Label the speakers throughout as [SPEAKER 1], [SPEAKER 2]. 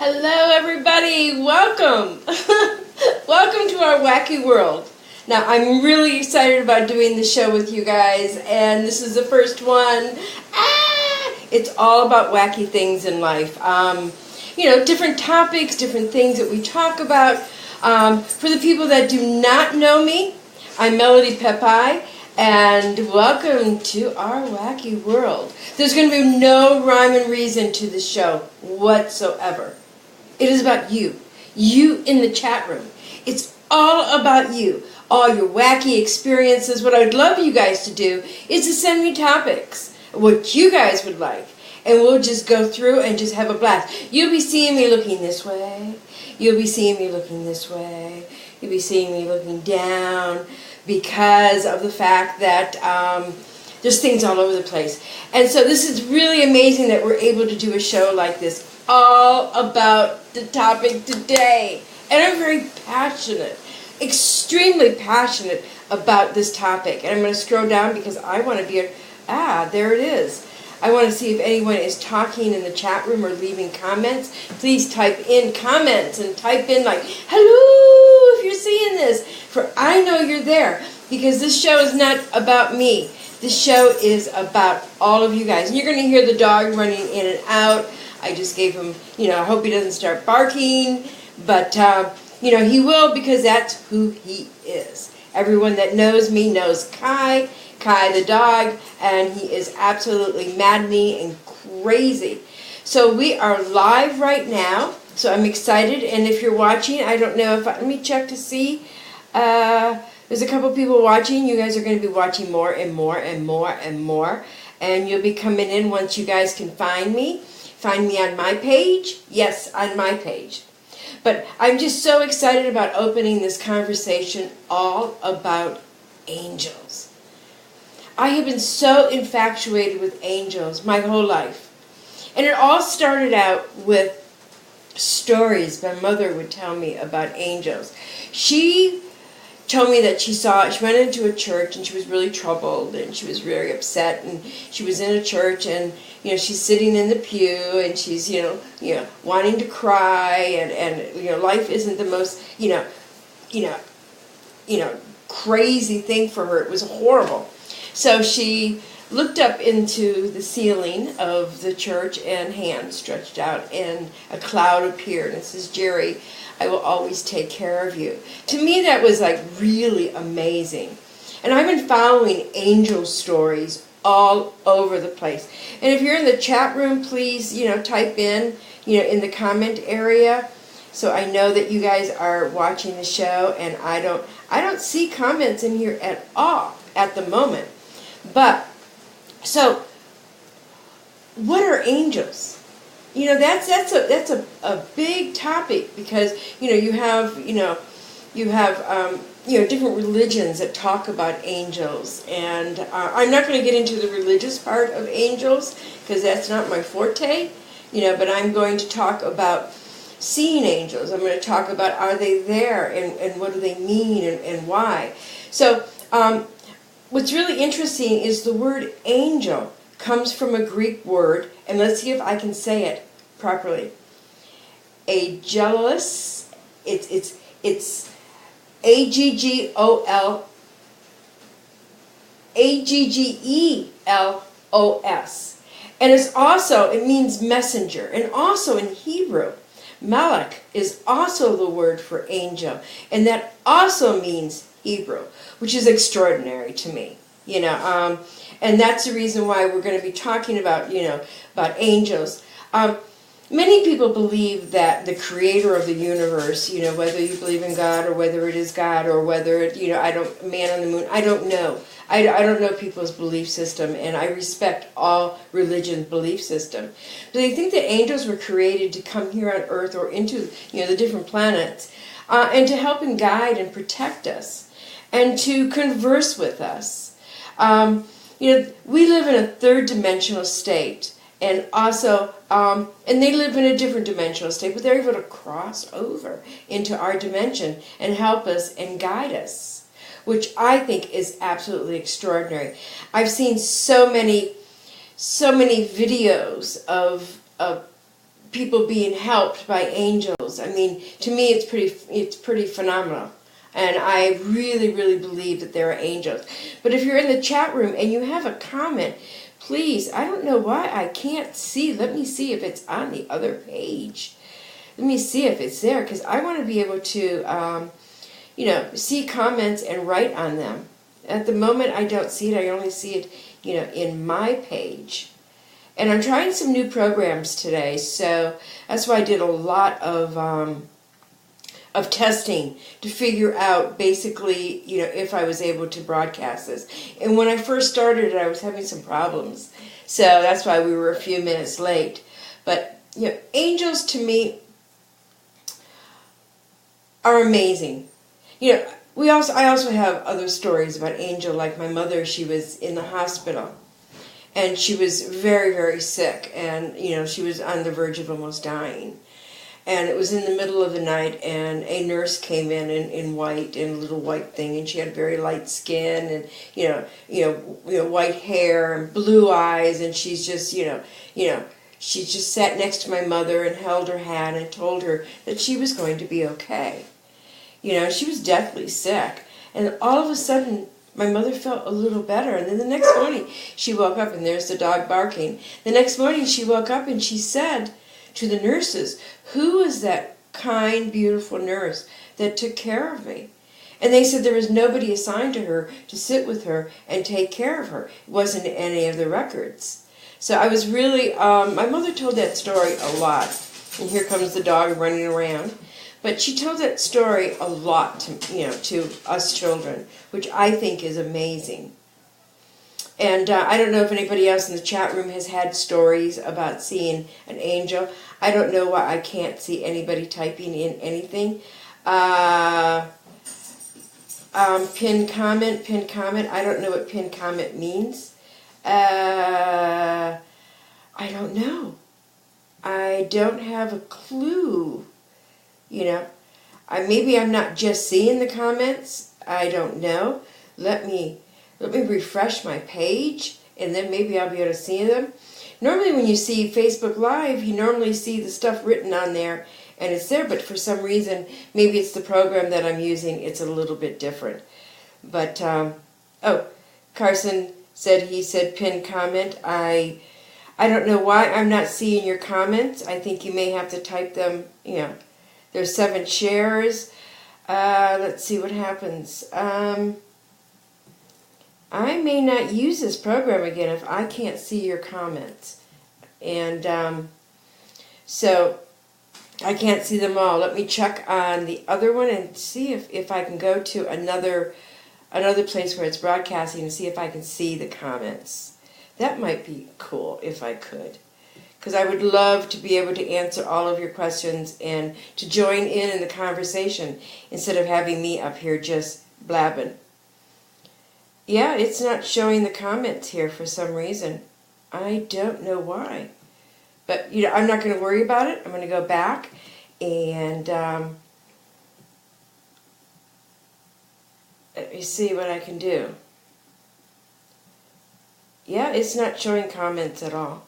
[SPEAKER 1] Hello everybody, welcome! Welcome to our wacky world. Now I'm really excited about doing the show with you guys, and this is the first one. It's all about wacky things in life. Different topics, different things that we talk about. For the people that do not know me, I'm Melody Pepaj, and welcome to our wacky world. There's going to be no rhyme and reason to the show whatsoever. It is about you in the chat room. It's all about you, all your wacky experiences. What I'd love you guys to do is to send me topics, what you guys would like, and we'll just go through and just have a blast. You'll be seeing me looking this way. You'll be seeing me looking this way. You'll be seeing me looking down because of the fact that there's things all over the place. And so this is really amazing that we're able to do a show like this, all about the topic today. And I'm very passionate, extremely passionate about this topic. And I'm going to scroll down because I want to be there it is. I want to see if anyone is talking in the chat room or leaving comments. Please type in comments and type in like, hello, if you're seeing this. For I know you're there, because this show is not about me. This show is about all of you guys. And you're going to hear the dog running in and out. I just gave him, I hope he doesn't start barking. But, he will, because that's who he is. Everyone that knows me knows Kai the dog, and he is absolutely maddening and crazy. So we are live right now, so I'm excited. And if you're watching, I don't know if let me check to see. There's a couple people watching. You guys are going to be watching more and more and more and more, and you'll be coming in once you guys can find me. Find me on my page. Yes, on my page. But I'm just so excited about opening this conversation all about angels. I have been so infatuated with angels my whole life. And it all started out with stories my mother would tell me about angels. She told me that she went into a church and she was really troubled and she was very upset, and she was in a church and she's sitting in the pew and she's wanting to cry, and life isn't the most crazy thing for her. It was horrible. So she looked up into the ceiling of the church, and hands stretched out, and a cloud appeared, and it says, "Jerry, I will always take care of you." To me, that was like really amazing. And I've been following angel stories all over the place. And if you're in the chat room, please, type in, in the comment area, so I know that you guys are watching the show. And I don't see comments in here at all at the moment. But so, what are angels? That's a big topic, because you have different religions that talk about angels, and I'm not going to get into the religious part of angels because that's not my forte, but I'm going to talk about seeing angels. I'm going to talk about, are they there, and what do they mean, and why. So what's really interesting is the word angel comes from a Greek word, and let's see if I can say it properly. Angelos. It's Aggelos. And it means messenger. And also in Hebrew, Malach is also the word for angel. And that also means Hebrew, which is extraordinary to me. And that's the reason why we're going to be talking about, about angels. Many people believe that the creator of the universe, whether you believe in God or whether it is God or whether it, man on the moon, I don't know. I don't know people's belief system, and I respect all religion belief system. But they think that angels were created to come here on Earth or into, the different planets, and to help and guide and protect us, and to converse with us. We live in a third dimensional state. And also, and they live in a different dimensional state, but they're able to cross over into our dimension and help us and guide us, which I think is absolutely extraordinary. I've seen so many videos of people being helped by angels. I mean, to me, it's pretty phenomenal. And I really, really believe that there are angels. But if you're in the chat room and you have a comment, please, I don't know why I can't see. Let me see if it's on the other page. Let me see if it's there, because I want to be able to, see comments and write on them. At the moment, I don't see it. I only see it, in my page. And I'm trying some new programs today, so that's why I did a lot of testing to figure out basically, if I was able to broadcast this. And when I first started it, I was having some problems. So that's why we were a few minutes late. But, angels to me are amazing. I also have other stories about angel, like my mother. She was in the hospital, and she was very, very sick, and, she was on the verge of almost dying. And it was in the middle of the night, and a nurse came in white, in a little white thing, and she had very light skin, and white hair and blue eyes, and she's just she just sat next to my mother and held her hand and told her that she was going to be okay. She was deathly sick, and all of a sudden my mother felt a little better, and then the next morning she woke up, and there's the dog barking. The next morning she woke up and she said to the nurses, "Who was that kind, beautiful nurse that took care of me?" And they said there was nobody assigned to her to sit with her and take care of her. It wasn't in any of the records. So I was really, my mother told that story a lot. And here comes the dog running around. But she told that story a lot to us children, which I think is amazing. And I don't know if anybody else in the chat room has had stories about seeing an angel. I don't know why I can't see anybody typing in anything. Pin comment. I don't know what pin comment means. I don't know. I don't have a clue. Maybe I'm not just seeing the comments. I don't know. Let me refresh my page, and then maybe I'll be able to see them. Normally when you see Facebook Live, you normally see the stuff written on there, and it's there, but for some reason, maybe it's the program that I'm using, it's a little bit different. But, Carson said, he said pin comment. I don't know why I'm not seeing your comments. I think you may have to type them, There's 7 shares. Let's see what happens. I may not use this program again if I can't see your comments. And so I can't see them all. Let me check on the other one and see if I can go to another place where it's broadcasting and see if I can see the comments. That might be cool if I could. Because I would love to be able to answer all of your questions and to join in the conversation instead of having me up here just blabbing. Yeah, it's not showing the comments here for some reason. I don't know why. But, I'm not going to worry about it. I'm going to go back and let me see what I can do. Yeah, it's not showing comments at all.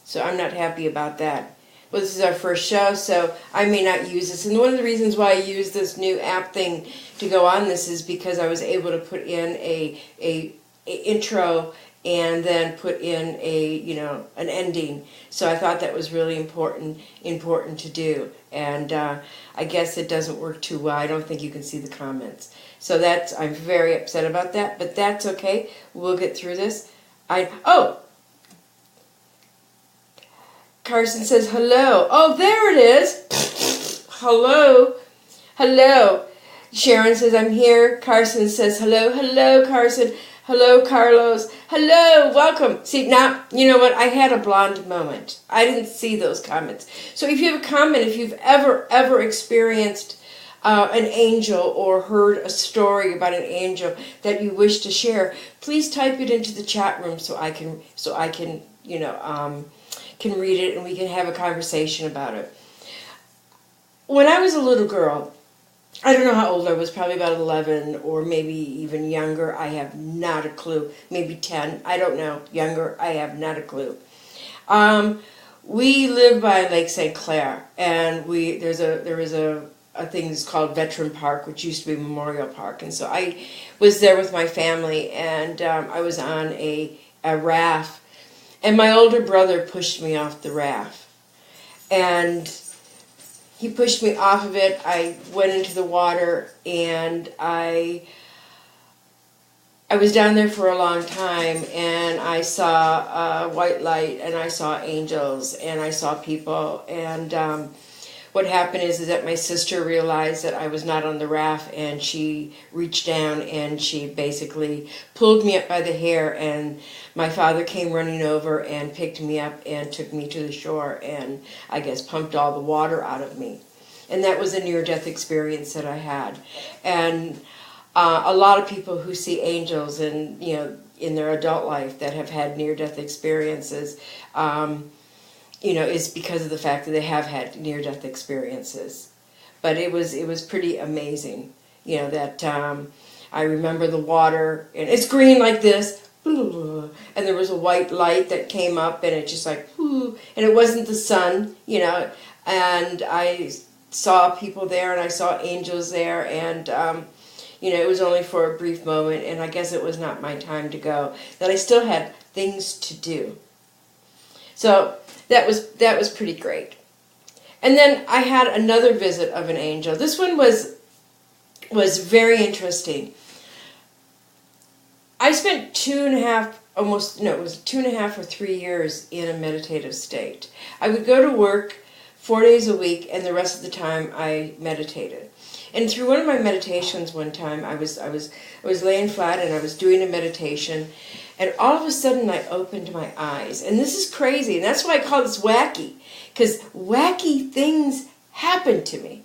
[SPEAKER 1] So I'm not happy about that. Well, this is our first show, so I may not use this. And one of the reasons why I use this new app thing to go on this is because I was able to put in a intro and then put in an ending. So I thought that was really important to do. And I guess it doesn't work too well. I don't think you can see the comments. So I'm very upset about that, but that's okay. We'll get through this. Carson says hello. Oh, there it is. Hello. Hello. Sharon says I'm here. Carson says hello. Hello, Carson. Hello, Carlos. Hello. Welcome. See, now, you know what? I had a blonde moment. I didn't see those comments. So if you have a comment, if you've ever experienced an angel or heard a story about an angel that you wish to share, please type it into the chat room so I can can read it and we can have a conversation about it. When I was a little girl, I don't know how old I was, probably about 11 or maybe even younger. I have not a clue. Maybe 10. I don't know. Younger. I have not a clue. we live by Lake St. Clair, and there is a thing that's called Veteran Park, which used to be Memorial Park, and so I was there with my family, and I was on a raft, and my older brother pushed me off the raft, and he pushed me off of it. I went into the water, and I was down there for a long time, and I saw a white light, and I saw angels, and I saw people, and what happened is that my sister realized that I was not on the raft, and she reached down, and she basically pulled me up by the hair, and my father came running over and picked me up and took me to the shore, and I guess pumped all the water out of me. And that was a near-death experience that I had. And a lot of people who see angels in their adult life that have had near-death experiences, is because of the fact that they have had near-death experiences. But it was pretty amazing, that I remember the water, and it's green like this, and there was a white light that came up, and it just like, and it wasn't the sun, and I saw people there, and I saw angels there, and it was only for a brief moment, and I guess it was not my time to go, that I still had things to do. So that was pretty great. And then I had another visit of an angel. This one was very interesting. I spent 2.5 or 3 years in a meditative state. I would go to work 4 days a week, and the rest of the time I meditated. And through one of my meditations one time, I was laying flat, and I was doing a meditation, and all of a sudden I opened my eyes. And this is crazy, and that's why I call this wacky, because wacky things happen to me.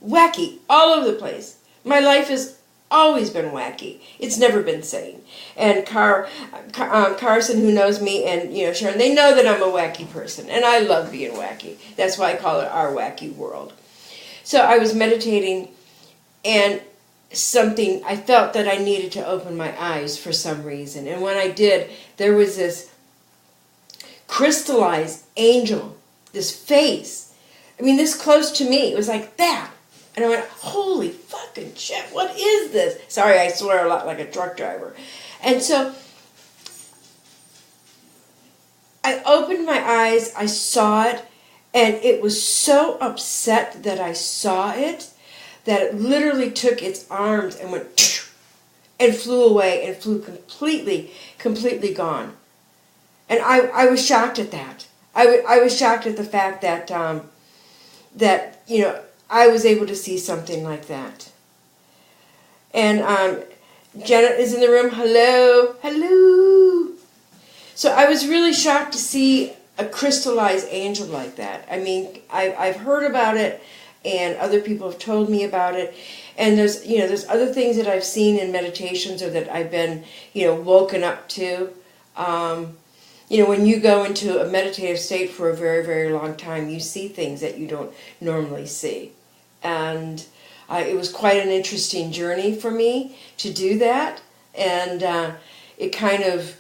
[SPEAKER 1] Wacky, all over the place. My life has always been wacky. It's never been sane. And Carson, who knows me, and Sharon, they know that I'm a wacky person, and I love being wacky. That's why I call it our wacky world. So I was meditating, and I felt that I needed to open my eyes for some reason. And when I did, there was this crystallized angel, this face. I mean, this close to me. It was like that. And I went, holy fucking shit, what is this? Sorry, I swear a lot like a truck driver. And so I opened my eyes, I saw it, and it was so upset that I saw it, that it literally took its arms and went and flew away and flew completely gone. And I was shocked at that. I was shocked at the fact that I was able to see something like that. And Jenna is in the room. Hello, hello. So I was really shocked to see a crystallized angel like that. I mean, I've heard about it, and other people have told me about it. And there's other things that I've seen in meditations, or that I've been, woken up to. When you go into a meditative state for a very, very long time, you see things that you don't normally see. And it was quite an interesting journey for me to do that. And it kind of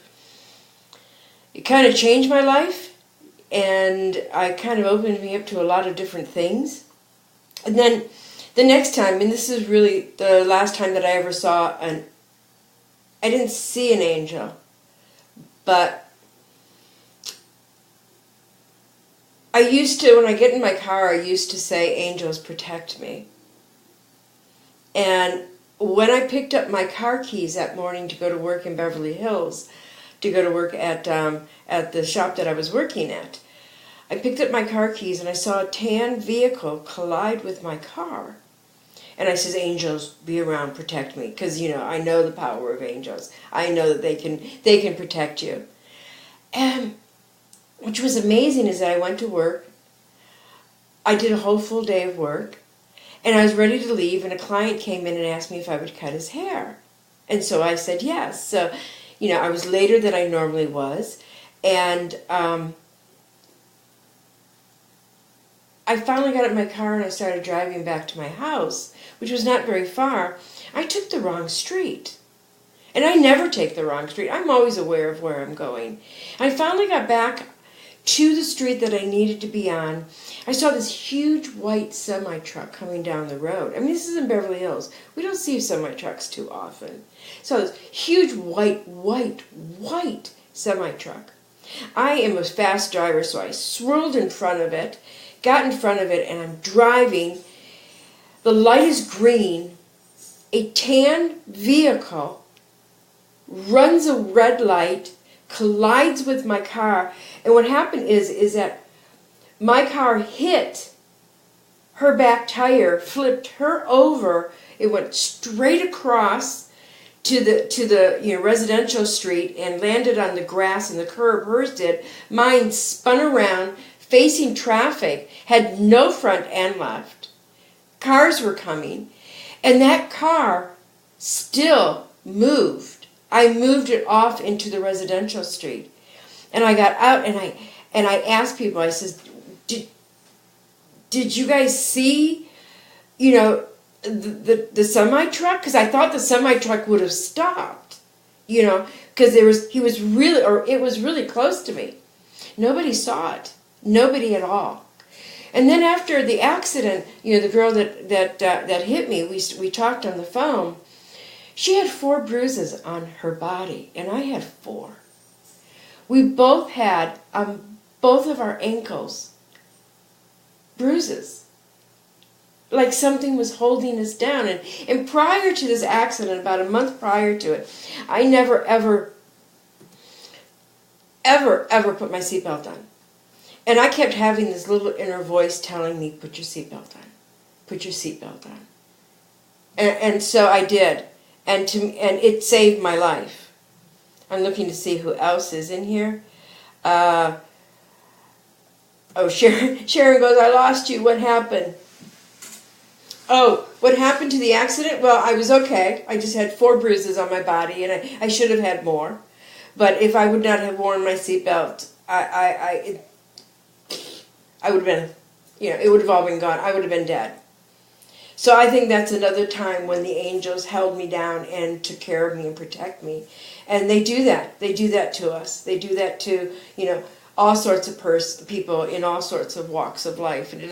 [SPEAKER 1] changed my life. And it kind of opened me up to a lot of different things. And then the next time, and this is really the last time that I ever saw I didn't see an angel, but I used to, when I get in my car, I used to say, angels protect me. And when I picked up my car keys that morning to go to work in Beverly Hills, to go to work at the shop that I was working at, I picked up my car keys, and I saw a tan vehicle collide with my car. And I says, angels, be around, protect me. Because, I know the power of angels. I know that they can protect you. And which was amazing is that I went to work. I did a whole full day of work. And I was ready to leave, and a client came in and asked me if I would cut his hair. And so I said yes. So, I was later than I normally was. And I finally got in my car, and I started driving back to my house, which was not very far. I took the wrong street. And I never take the wrong street. I'm always aware of where I'm going. I finally got back to the street that I needed to be on, I saw this huge white semi-truck coming down the road. I mean, this is in Beverly Hills. We don't see semi-trucks too often. So this huge white semi-truck. I am a fast driver, so I swirled in front of it, got in front of it, and I'm driving. The light is green. A tan vehicle runs a red light, collides with my car, and what happened is that my car hit her back tire, flipped her over. It went straight across to the residential street and landed on the grass and the curb. Hers did. Mine spun around, facing traffic, had no front and left. Cars were coming, and that car still moved. I moved it off into the residential street, and I got out and I asked people. I said, Did you guys see, the semi truck? Because I thought the semi truck would have stopped, because it was really close to me. Nobody saw it, nobody at all. And then after the accident, the girl that hit me, we talked on the phone. She had 4 bruises on her body, and I had 4. We both had both of our ankles bruises, like something was holding us down. And prior to this accident, about a month prior to it, I never ever put my seatbelt on. And I kept having this little inner voice telling me, put your seatbelt on, put your seatbelt on. And so I did, and it saved my life. I'm looking to see who else is in here. Sharon goes, I lost you. What happened? Oh, what happened to the accident? Well, I was okay. I just had 4 bruises on my body, and I should have had more. But if I would not have worn my seatbelt, I would have been, it would have all been gone. I would have been dead. So I think that's another time when the angels held me down and took care of me and protect me. And they do that. They do that to us. They do that to, all sorts of people in all sorts of walks of life. And it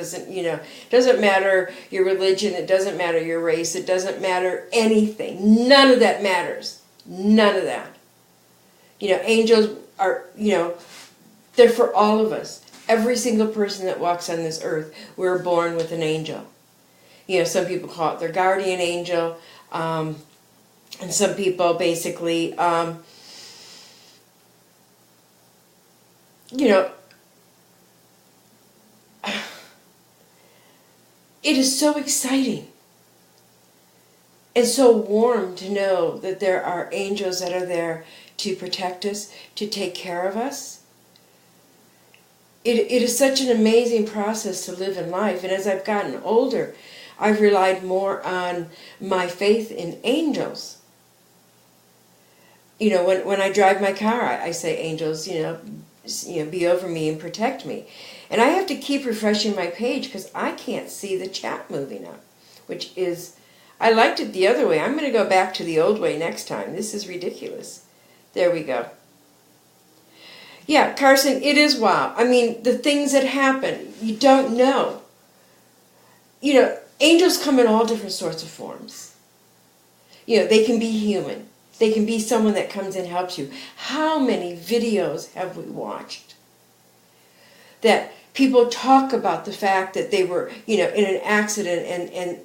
[SPEAKER 1] doesn't matter your religion, it doesn't matter your race, it doesn't matter anything. None of that matters. None of that. Angels are, they're for all of us. Every single person that walks on this earth, we're born with an angel. Some people call it their guardian angel, and some people basically, it is so exciting and so warm to know that there are angels that are there to protect us, to take care of us. It is such an amazing process to live in life, and as I've gotten older, I've relied more on my faith in angels. When I drive my car, I say, angels, be over me and protect me. And I have to keep refreshing my page because I can't see the chat moving up, which is, I liked it the other way. I'm going to go back to the old way next time. This is ridiculous. There we go. Yeah, Carson, it is wow. I mean, the things that happen, you don't know. Angels come in all different sorts of forms. They can be human. They can be someone that comes and helps you. How many videos have we watched that people talk about the fact that they were, in an accident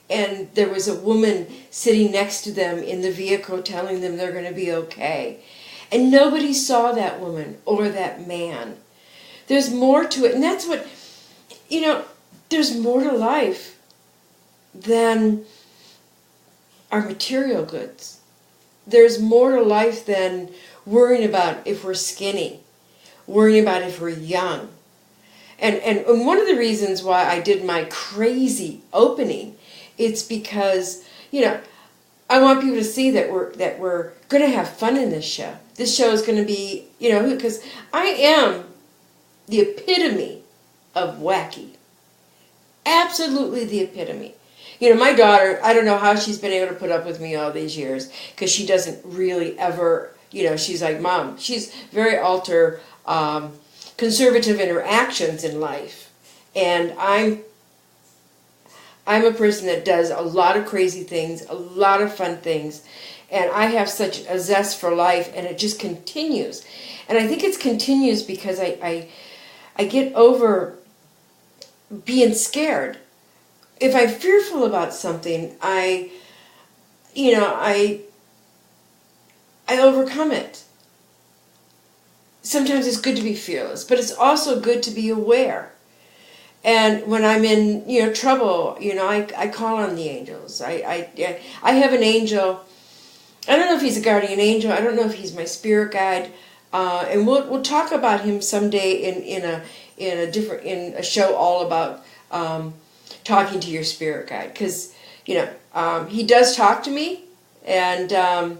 [SPEAKER 1] and there was a woman sitting next to them in the vehicle telling them they're going to be okay. And nobody saw that woman or that man. There's more to it. And that's what, there's more to life than our material goods. There's more to life than worrying about if we're skinny, worrying about if we're young. And one of the reasons why I did my crazy opening, it's because, I want people to see that we're going to have fun in this show. This show is going to be, because I am the epitome of wacky. Absolutely the epitome. My daughter, I don't know how she's been able to put up with me all these years, because she doesn't really ever, she's like, Mom, she's very altar conservative interactions in life. And I'm a person that does a lot of crazy things, a lot of fun things, and I have such a zest for life, and it just continues. And I think it continues because I get over being scared. If I'm fearful about something, I overcome it. Sometimes it's good to be fearless, but it's also good to be aware. And when I'm in, trouble, I call on the angels. I have an angel. I don't know if he's a guardian angel. I don't know if he's my spirit guide. And we'll talk about him someday in a show all about talking to your spirit guide, because he does talk to me, and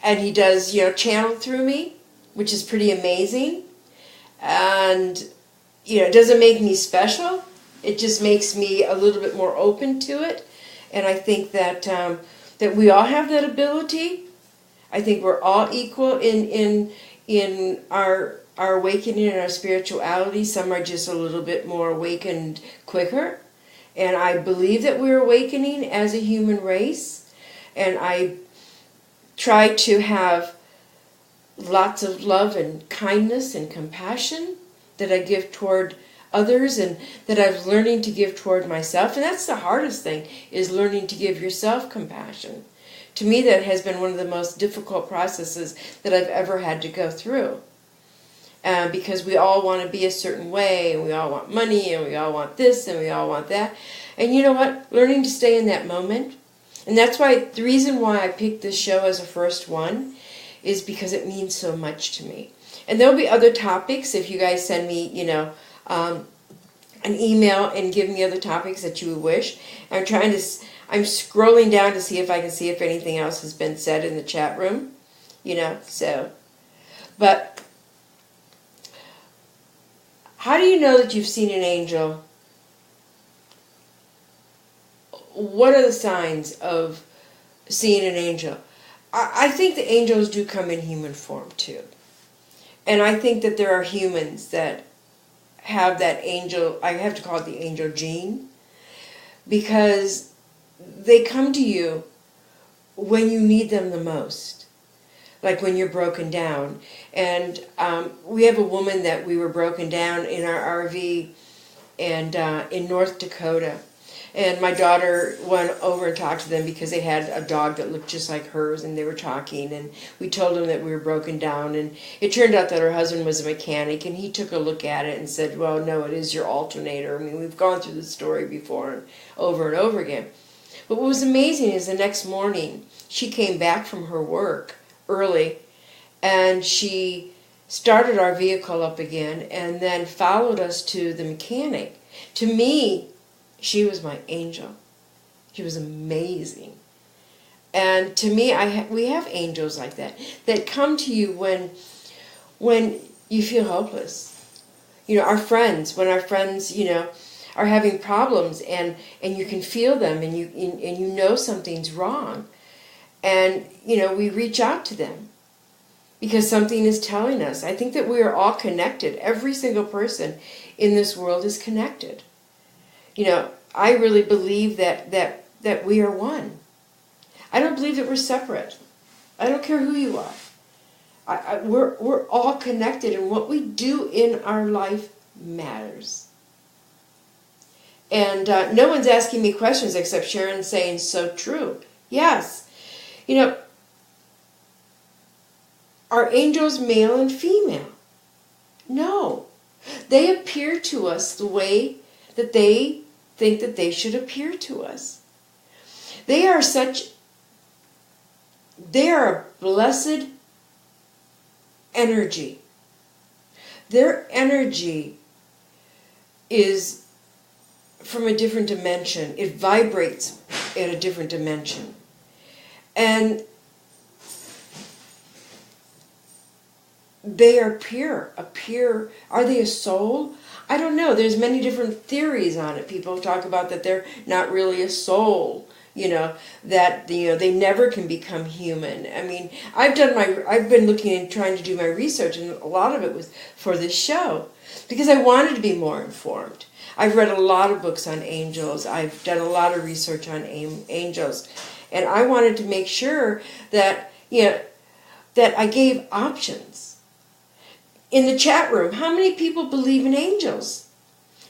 [SPEAKER 1] he does channel through me, which is pretty amazing. And it doesn't make me special. It just makes me a little bit more open to it. And I think that that we all have that ability. I think we're all equal in our awakening and our spirituality. Some are just a little bit more awakened quicker. And I believe that we're awakening as a human race. And I try to have lots of love and kindness and compassion that I give toward others, and that I'm learning to give toward myself. And that's the hardest thing, is learning to give yourself compassion. To me, that has been one of the most difficult processes that I've ever had to go through. Because we all want to be a certain way, and we all want money, and we all want this, and we all want that. And you know what? Learning to stay in that moment. And that's why, the reason why I picked this show as a first one is because it means so much to me. And there'll be other topics if you guys send me, an email and give me other topics that you would wish. I'm scrolling down to see if I can see if anything else has been said in the chat room, But how do you know that you've seen an angel? What are the signs of seeing an angel? I think the angels do come in human form too. And I think that there are humans that have that angel, I have to call it the angel gene, because they come to you when you need them the most, like when you're broken down. And we have a woman that we were broken down in our RV and in North Dakota. And my daughter went over and talked to them because they had a dog that looked just like hers, and they were talking, and we told them that we were broken down. And it turned out that her husband was a mechanic, and he took a look at it and said, well, no, it is your alternator. I mean, we've gone through the story before and over again. But what was amazing is the next morning, she came back from her work early, and she started our vehicle up again and then followed us to the mechanic. To me, she was my angel. She was amazing. And to me, we have angels like that come to you when you feel hopeless. Our friends, when our friends, are having problems, and you can feel them, and you know something's wrong. And, we reach out to them because something is telling us. I think that we are all connected. Every single person in this world is connected. I really believe that we are one. I don't believe that we're separate. I don't care who you are. We're all connected, and what we do in our life matters. And no one's asking me questions except Sharon saying, so true. Yes. Are angels male and female? No. They appear to us the way that they think that they should appear to us. They are a blessed energy. Their energy is from a different dimension. It vibrates at a different dimension. And they are pure. Are they a soul? I don't know. There's many different theories on it. People talk about that they're not really a soul. that they never can become human. I mean, I've been looking and trying to do my research, and a lot of it was for this show because I wanted to be more informed. I've read a lot of books on angels. I've done a lot of research on angels, and I wanted to make sure that that I gave options. In the chat room, how many people believe in angels?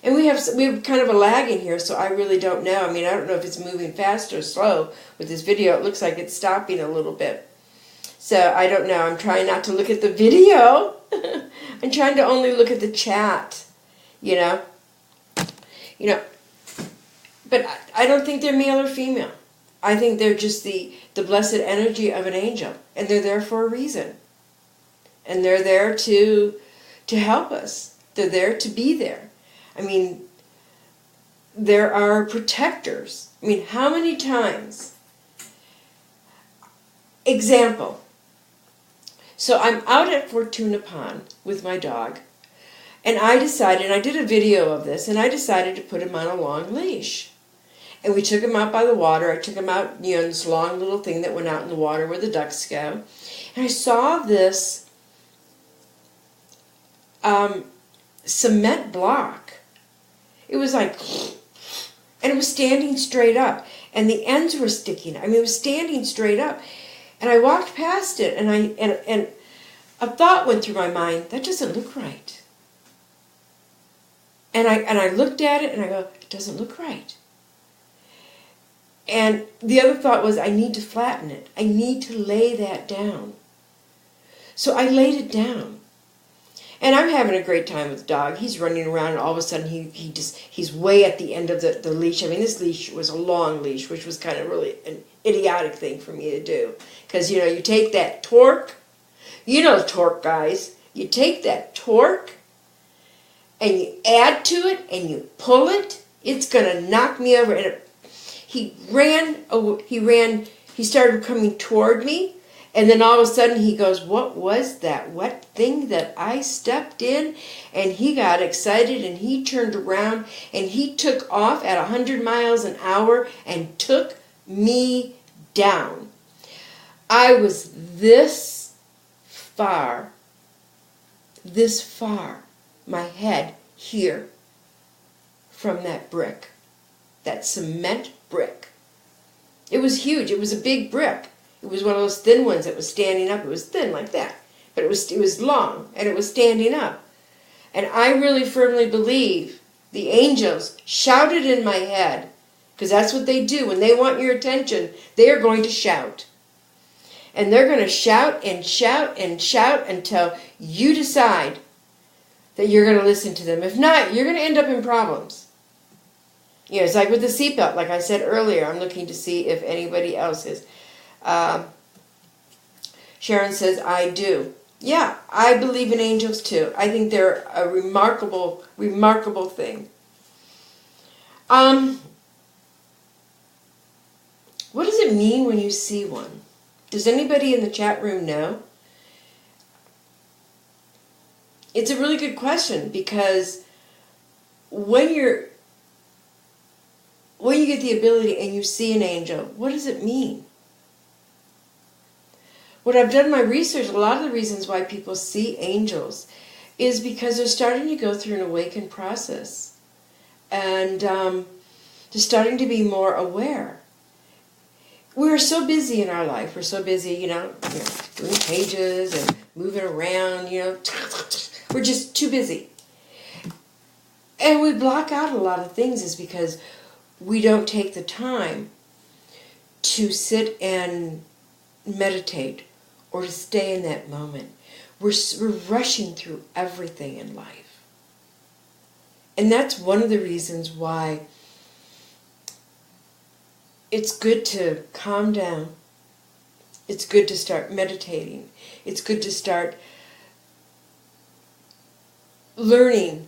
[SPEAKER 1] And we have kind of a lag in here, so I really don't know. I mean, I don't know if it's moving fast or slow with this video. It looks like it's stopping a little bit. So I don't know. I'm trying not to look at the video. I'm trying to only look at the chat, But I don't think they're male or female. I think they're just the blessed energy of an angel, and they're there for a reason. And they're there to help us. They're there to be there. I mean, there are protectors. I mean, how many times? Example. So I'm out at Fortuna Pond with my dog, and I did a video of this, and I decided to put him on a long leash. And we took him out by the water. I took him out, in this long little thing that went out in the water where the ducks go. And I saw this cement block. It was like, and it was standing straight up, and the ends were sticking. I mean, it was standing straight up, and I walked past it, and a thought went through my mind: that doesn't look right. And I looked at it, and I go, it doesn't look right. And the other thought was, I need to flatten it. I need to lay that down. So I laid it down. And I'm having a great time with the dog. He's running around, and all of a sudden he's way at the end of the leash. I mean, this leash was a long leash, which was kind of really an idiotic thing for me to do. Because, you take that torque. Torque, guys. You take that torque, and you add to it, and you pull it. It's going to knock me over. And he started coming toward me. And then all of a sudden he goes, what was that wet thing that I stepped in? And he got excited, and he turned around, and he took off at 100 miles an hour and took me down. I was this far, my head here, from that brick, that cement brick. It was huge. It was a big brick. It was one of those thin ones that was standing up. It was thin like that, but it was long, and it was standing up. And I really firmly believe the angels shouted in my head, because that's what they do. When they want your attention, they are going to shout. And they're going to shout and shout and shout until you decide that you're going to listen to them. If not, you're going to end up in problems. It's like with the seatbelt. Like I said earlier, I'm looking to see if anybody else is. Sharon says, I do. Yeah, I believe in angels too. I think they're a remarkable, remarkable thing. What does it mean when you see one? Does anybody in the chat room know? It's a really good question, because when you get the ability and you see an angel, what does it mean? What I've done my research, a lot of the reasons why people see angels is because they're starting to go through an awakened process. And they're starting to be more aware. We're so busy in our life. We're so busy, doing pages and moving around, We're just too busy. And we block out a lot of things is because we don't take the time to sit and meditate or to stay in that moment. We're rushing through everything in life. And that's one of the reasons why it's good to calm down. It's good to start meditating. It's good to start learning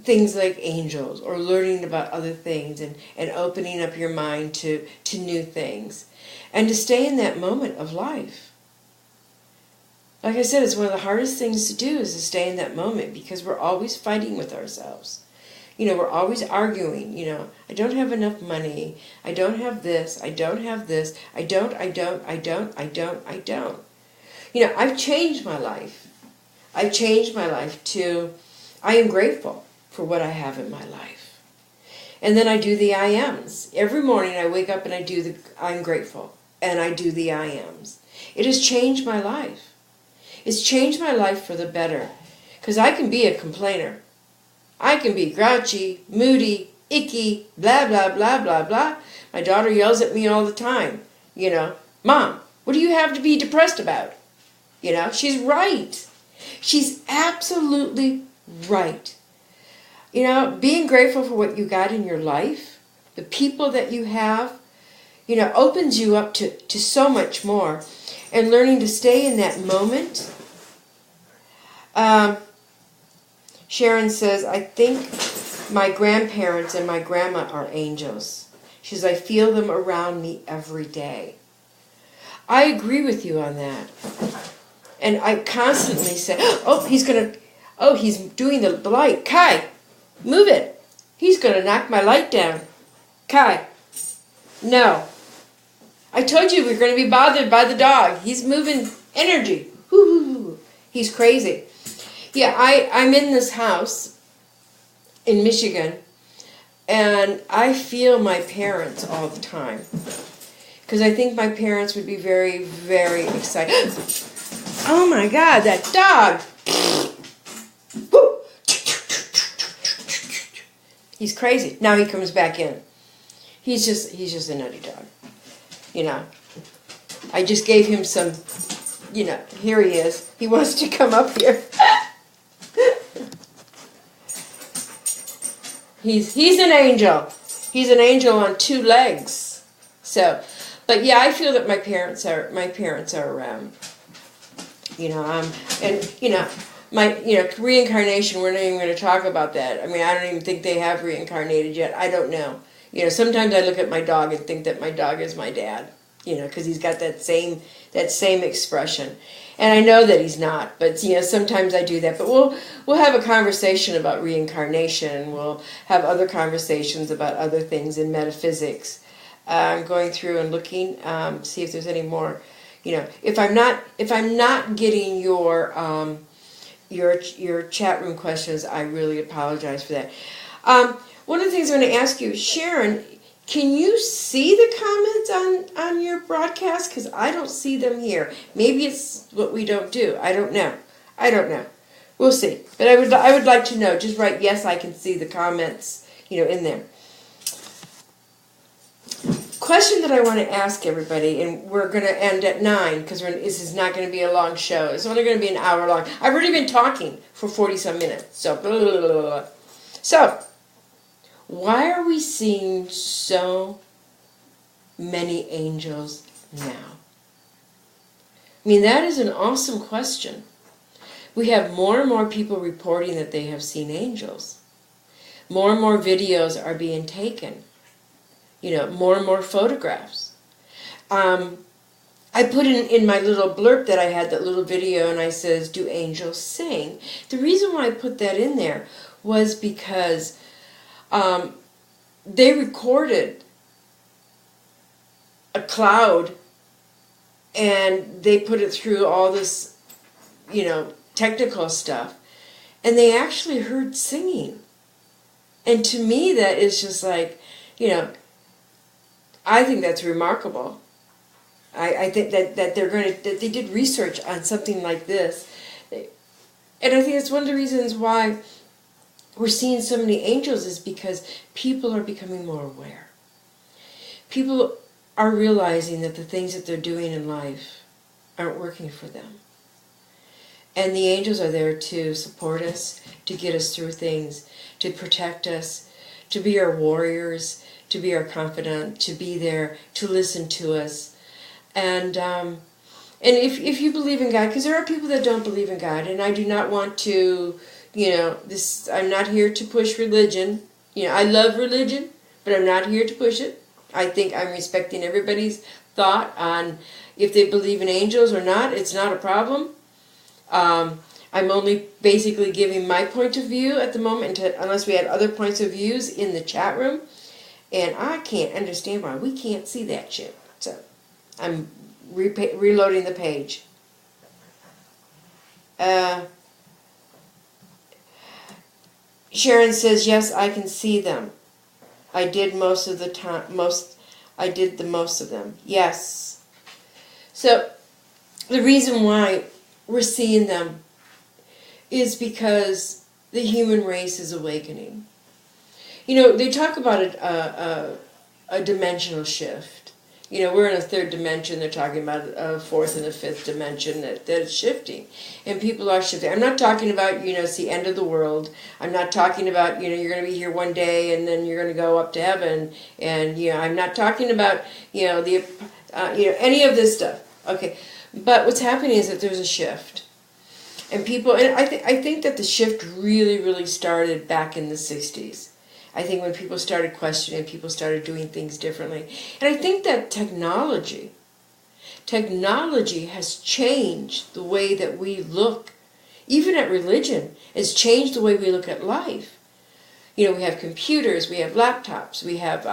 [SPEAKER 1] things like angels, or learning about other things, and opening up your mind to new things. And to stay in that moment of life. Like I said, it's one of the hardest things to do is to stay in that moment, because we're always fighting with ourselves. we're always arguing, I don't have enough money, I don't have this, I don't have this, I don't. I've changed my life. I've changed my life to, I am grateful for what I have in my life. And then I do the I ams. Every morning I wake up and I do the I'm grateful. And I do the I ams. It has changed my life. It's changed my life for the better. Because I can be a complainer. I can be grouchy, moody, icky, blah, blah, blah, blah, blah. My daughter yells at me all the time. Mom, what do you have to be depressed about? She's right. She's absolutely right. Being grateful for what you got in your life, the people that you have, opens you up to so much more. And learning to stay in that moment. Sharon says, I think my grandparents and my grandma are angels. She says, I feel them around me every day. I agree with you on that. And I constantly say, he's doing the light. Kai, move it. He's going to knock my light down. Kai, no. I told you we're going to be bothered by the dog. He's moving energy. Woo-hoo-hoo. He's crazy. Yeah, I'm in this house in Michigan, and I feel my parents all the time. Because I think my parents would be very, very excited. Oh my God, that dog! He's crazy. Now he comes back in. He's just a nutty dog. I just gave him some, here he is. He wants to come up here. He's an angel. He's an angel on two legs. So, but yeah, I feel that my parents are around. Reincarnation, we're not even going to talk about that. I mean, I don't even think they have reincarnated yet. I don't know. Sometimes I look at my dog and think that my dog is my dad, because he's got that same expression. And I know that he's not, but sometimes I do that. But we'll have a conversation about reincarnation. We'll have other conversations about other things in metaphysics. I'm going through and looking, see if there's any more. If I'm not getting your chat room questions, I really apologize for that. One of the things I'm going to ask you, Sharon, can you see the comments on your broadcast? Because I don't see them here. Maybe it's what we don't do. I don't know. We'll see. But I would like to know. Just write, yes, I can see the comments, in there. Question that I want to ask everybody, and we're going to end at 9 because this is not going to be a long show. It's only going to be an hour long. I've already been talking for 40-some minutes. So, blah, blah, blah, blah, blah. So, why are we seeing so many angels now? I mean, that is an awesome question. We have more and more people reporting that they have seen angels. More and more videos are being taken. More and more photographs. I put in my little blurb that I had, that little video, and I says, do angels sing? The reason why I put that in there was because they recorded a cloud and they put it through all this, technical stuff, and they actually heard singing. And to me, that is just like, I think that's remarkable. I think that they did research on something like this. And I think it's one of the reasons why we're seeing so many angels is because people are becoming more aware. People are realizing that the things that they're doing in life aren't working for them. And the angels are there to support us, to get us through things, to protect us, to be our warriors, to be our confidant, to be there, to listen to us. And if you believe in God, because there are people that don't believe in God, and I do not want to, I'm not here to push religion. I love religion, but I'm not here to push it. I think I'm respecting everybody's thought on if they believe in angels or not. It's not a problem. I'm only basically giving my point of view at the moment, unless we had other points of views in the chat room. And I can't understand why we can't see that shit. So I'm reloading the page. Sharon says, yes, I can see them. I did most of the time. I did the most of them. Yes. So the reason why we're seeing them is because the human race is awakening. You know, they talk about a dimensional shift. You know, we're in a third dimension. They're talking about a fourth and a fifth dimension that is shifting. And people are shifting. I'm not talking about, you know, it's the end of the world. I'm not talking about, you know, you're going to be here one day and then you're going to go up to heaven. And, you know, I'm not talking about, you know, any of this stuff. Okay. But what's happening is that there's a shift. And people, and I think that the shift really started back in the 60s. I think when people started questioning, people started doing things differently. And I think that technology has changed the way that we look, even at religion. It's changed the way we look at life. You know, we have computers, we have laptops, we have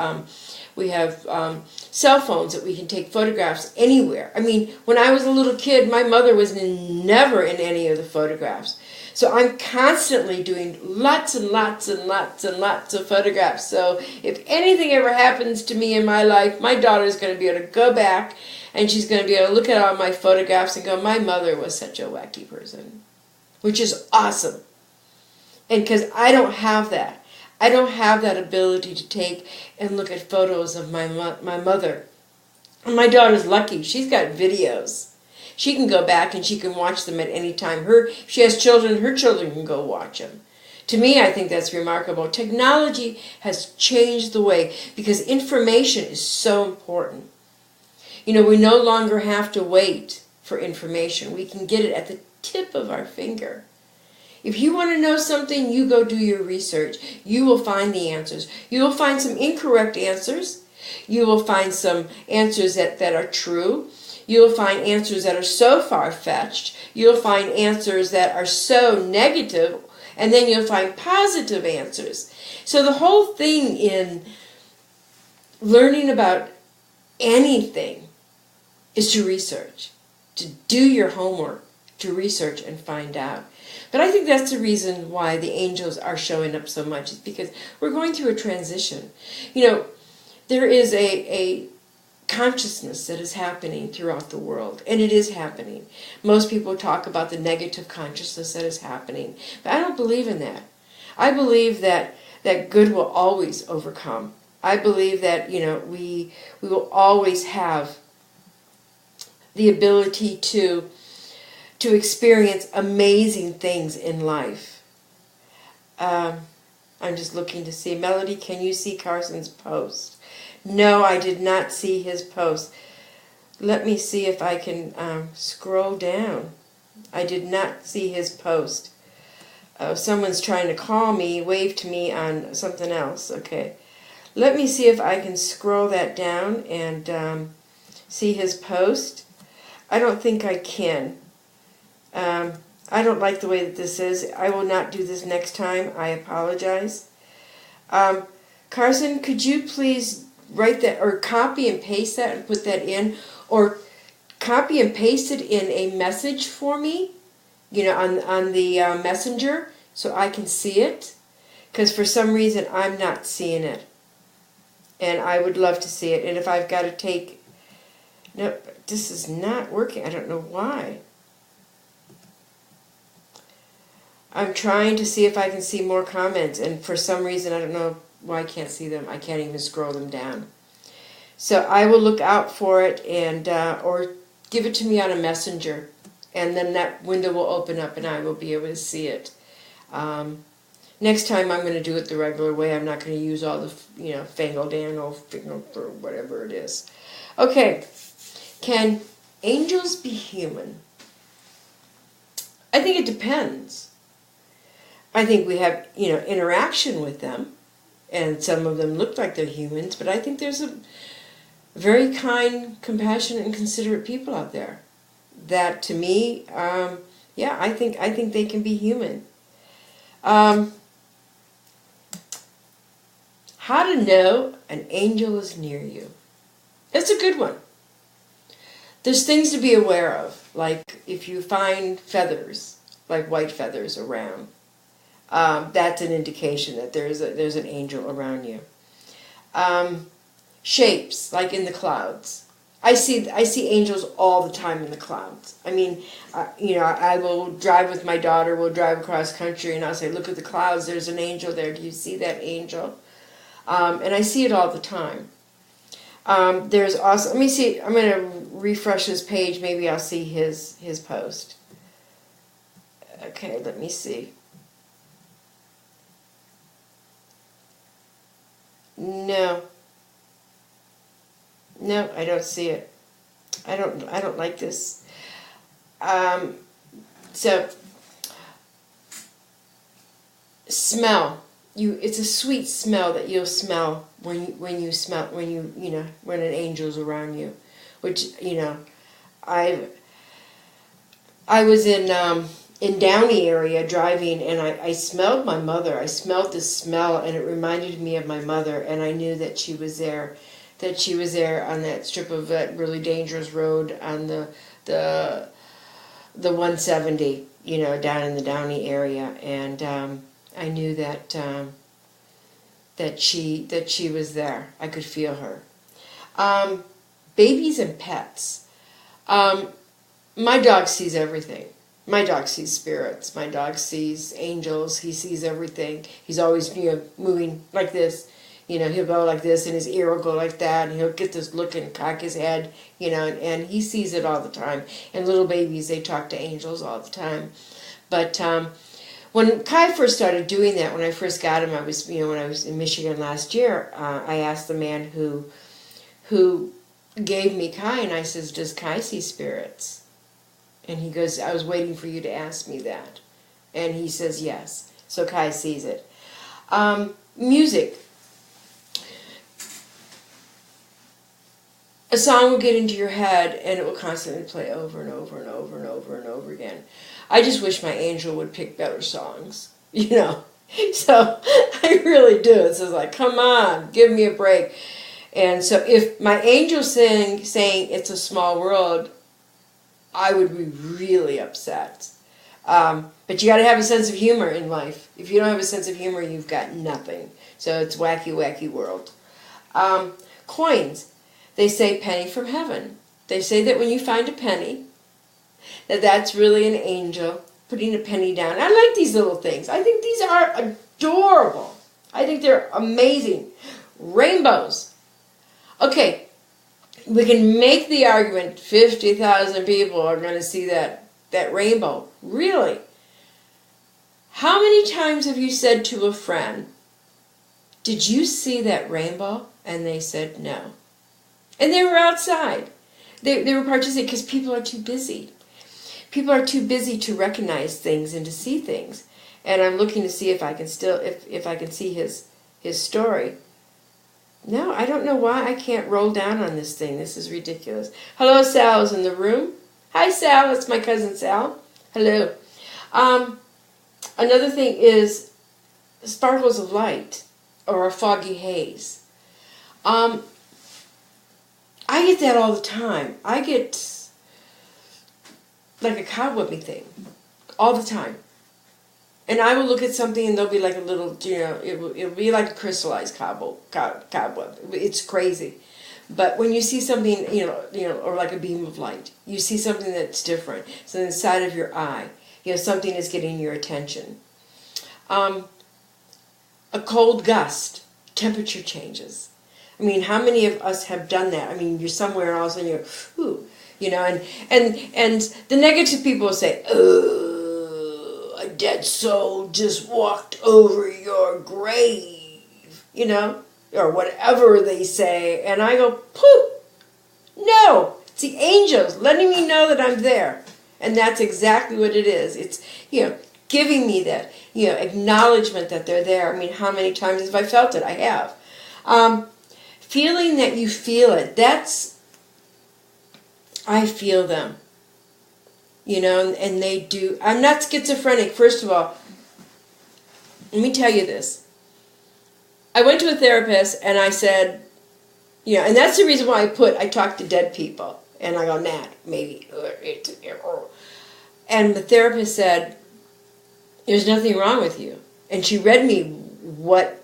[SPEAKER 1] cell phones that we can take photographs anywhere. I mean, when I was a little kid, my mother was never in any of the photographs. So I'm constantly doing lots and lots of photographs. So if anything ever happens to me in my life, my daughter's going to be able to go back and she's going to be able to look at all my photographs and go, my mother was such a wacky person, which is awesome. And because I don't have that. I don't have that ability to take and look at photos of my mother. And my daughter's lucky. She's got videos. She can go back and she can watch them at any time. If she has children, her children can go watch them. To me, I think that's remarkable. Technology has changed the way, because information is so important. You know, we no longer have to wait for information. We can get it at the tip of our finger. If you want to know something, you go do your research. You will find the answers. You will find some incorrect answers. You will find some answers that are true. You'll find answers that are so far-fetched. You'll find answers that are so negative. And then you'll find positive answers. So the whole thing in learning about anything is to research, to do your homework, to research and find out. But I think that's the reason why the angels are showing up so much, is because we're going through a transition. You know, there is a consciousness that is happening throughout the world, and it is happening. Most people talk about the negative consciousness that is happening, but I don't believe in that. I believe that good will always overcome. I believe that, you know, we will always have the ability to experience amazing things in life. I'm just looking to see. Melody, can you see Carson's post? No, I did not see his post. Let me see if I can scroll down. I did not see his post. Someone's trying to call me, wave to me on something else. Okay. Let me see if I can scroll that down and see his post. I don't think I can. I don't like the way that this is. I will not do this next time. I apologize. Carson, could you please write that, or copy and paste that and put that in, or copy and paste it in a message for me, you know, on the messenger, so I can see it, because for some reason I'm not seeing it, and I would love to see it. And if I've got to take, no, this is not working. I don't know why. I'm trying to see if I can see more comments, and for some reason, I don't know why I can't see them. I can't even scroll them down. So I will look out for it, and or give it to me on a messenger, and then that window will open up and I will be able to see it. Next time I'm going to do it the regular way. I'm not going to use all the, you know, fangle-dangle, or whatever it is. Okay. Can angels be human? I think it depends. I think we have, you know, interaction with them, and some of them look like they're humans, but I think there's a very kind, compassionate, and considerate people out there that, to me, Yeah, I think they can be human. How to know an angel is near you. That's a good one. There's things to be aware of, like if you find feathers, like white feathers around, that's an indication that there's an angel around you. Shapes, like in the clouds. I see angels all the time in the clouds. I mean, I will drive with my daughter. We'll drive across country, and I'll say, "Look at the clouds. There's an angel there. Do you see that angel?" And I see it all the time. There's also, let me see. I'm going to refresh this page. Maybe I'll see his post. Okay, let me see. No, I don't see it. I don't like this. So smell. It's a sweet smell that you'll smell when an angel's around you, which I was in Downey area driving, and I smelled my mother. I smelled this smell, and it reminded me of my mother, and I knew that she was there. That she was there on that strip of that really dangerous road on the 170, down in the Downey area, and I knew that she was there. I could feel her. Babies and pets. My dog sees everything. My dog sees spirits. My dog sees angels. He sees everything. He's always moving like this. He'll go like this, and his ear will go like that, and he'll get this look and cock his head, and he sees it all the time. And little babies, they talk to angels all the time. But when Kai first started doing that, when I first got him, when I was in Michigan last year, I asked the man who gave me Kai, and I says, "Does Kai see spirits?" And he goes, "I was waiting for you to ask me that." And he says, yes. So Kai sees it. Music. A song will get into your head, and it will constantly play over and over and over and over and over again. I just wish my angel would pick better songs, So I really do. It's just like, come on, give me a break. And so if my angel's saying It's a Small World, I would be really upset. But you got to have a sense of humor in life. If you don't have a sense of humor, you've got nothing. So it's wacky, wacky world. Coins. They say penny from heaven. They say that when you find a penny, that's really an angel putting a penny down. I like these little things. I think these are adorable. I think they're amazing. Rainbows. Okay, we can make the argument 50,000 people are going to see that rainbow. Really? How many times have you said to a friend, "Did you see that rainbow?" And they said no. And they were outside. They were participating because people are too busy. People are too busy to recognize things and to see things. And I'm looking to see if I can see his story. No, I don't know why I can't roll down on this thing. This is ridiculous. Hello, Sal's in the room. Hi, Sal. It's my cousin Sal. Hello. Another thing is sparkles of light or a foggy haze. I get that all the time. I get like a cobwebby thing all the time. And I will look at something and there'll be like a little, it'll be like a crystallized cobweb. It's crazy. But when you see something, or like a beam of light, you see something that's different. So inside of your eye, something is getting your attention. A cold gust, temperature changes. I mean, how many of us have done that? I mean, you're somewhere and all of a sudden you're, ooh, and the negative people will say, "Oh, a dead soul just walked over your grave," or whatever they say. And I go, poof, no, it's the angels letting me know that I'm there. And that's exactly what it is. It's, giving me that, acknowledgement that they're there. I mean, how many times have I felt it? I have. Feeling that you feel it, I feel them. and they do. I'm not schizophrenic, first of all. Let me tell you this. I went to a therapist and I said, and that's the reason why I talk to dead people. And I go, Nat, maybe. And the therapist said, there's nothing wrong with you. And she read me what,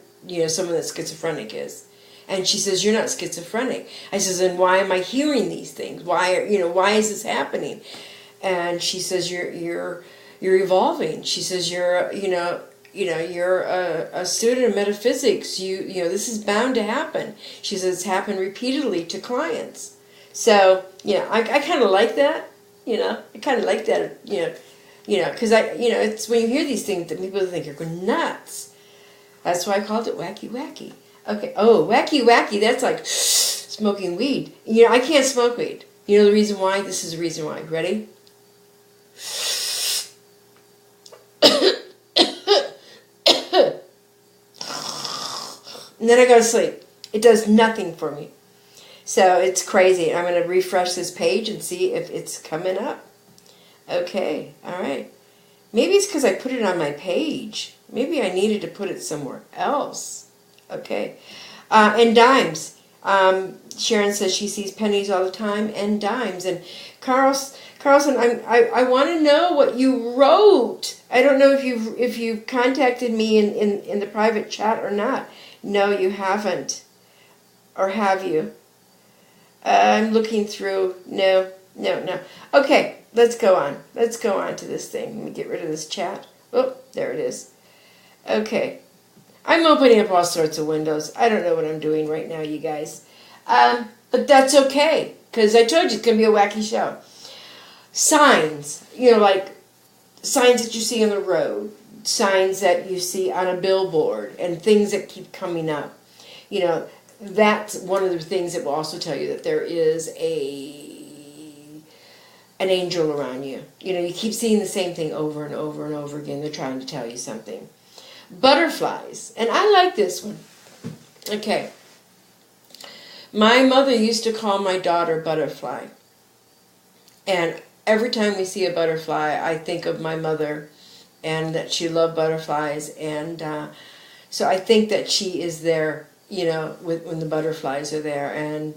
[SPEAKER 1] someone that's schizophrenic is. And she says, you're not schizophrenic. I says, and why am I hearing these things? Why is this happening? And she says, you're evolving. She says, you're a student of metaphysics. This is bound to happen. She says, it's happened repeatedly to clients. So, I kind of like that. I kind of like that, because it's when you hear these things that people think you're going nuts. That's why I called it wacky wacky. Okay. Oh, wacky wacky. That's like smoking weed. I can't smoke weed. You know the reason why? This is the reason why. Ready? And then I go to sleep. It does nothing for me. So it's crazy. I'm going to refresh this page and see if it's coming up. Okay. All right. Maybe it's because I put it on my page. Maybe I needed to put it somewhere else. Okay. And dimes. Sharon says she sees pennies all the time and dimes. And Carlson, I want to know what you wrote. I don't know if you contacted me in the private chat or not. No, you haven't. Or have you? I'm looking through. No. Okay, let's go on. Let's go on to this thing. Let me get rid of this chat. Oh, there it is. Okay. I'm opening up all sorts of windows. I don't know what I'm doing right now, you guys. But that's okay, because I told you it's going to be a wacky show. Signs, like signs that you see on the road, signs that you see on a billboard, and things that keep coming up. That's one of the things that will also tell you that there is an angel around you. You keep seeing the same thing over and over and over again. They're trying to tell you something. Butterflies. And I like this one. Okay. My mother used to call my daughter Butterfly. And every time we see a butterfly, I think of my mother and that she loved butterflies. And so I think that she is there, when the butterflies are there. And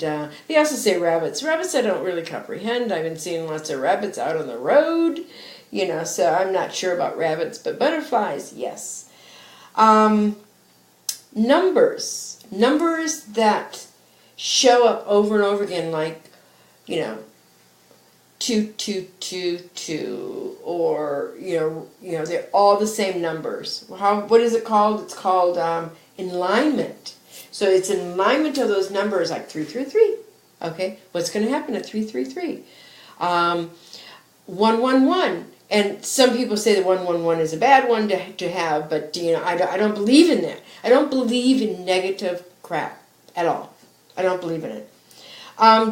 [SPEAKER 1] they also say rabbits. Rabbits I don't really comprehend. I've been seeing lots of rabbits out on the road, so I'm not sure about rabbits. But butterflies, yes. Numbers that show up over and over again, like 2222, or they're all the same numbers. What is it called? It's called alignment. So it's in alignment of those numbers, like 333. Okay, what's going to happen at 333? 111. And some people say that 111 is a bad one to have, but I don't believe in that. I don't believe in negative crap at all. I don't believe in it.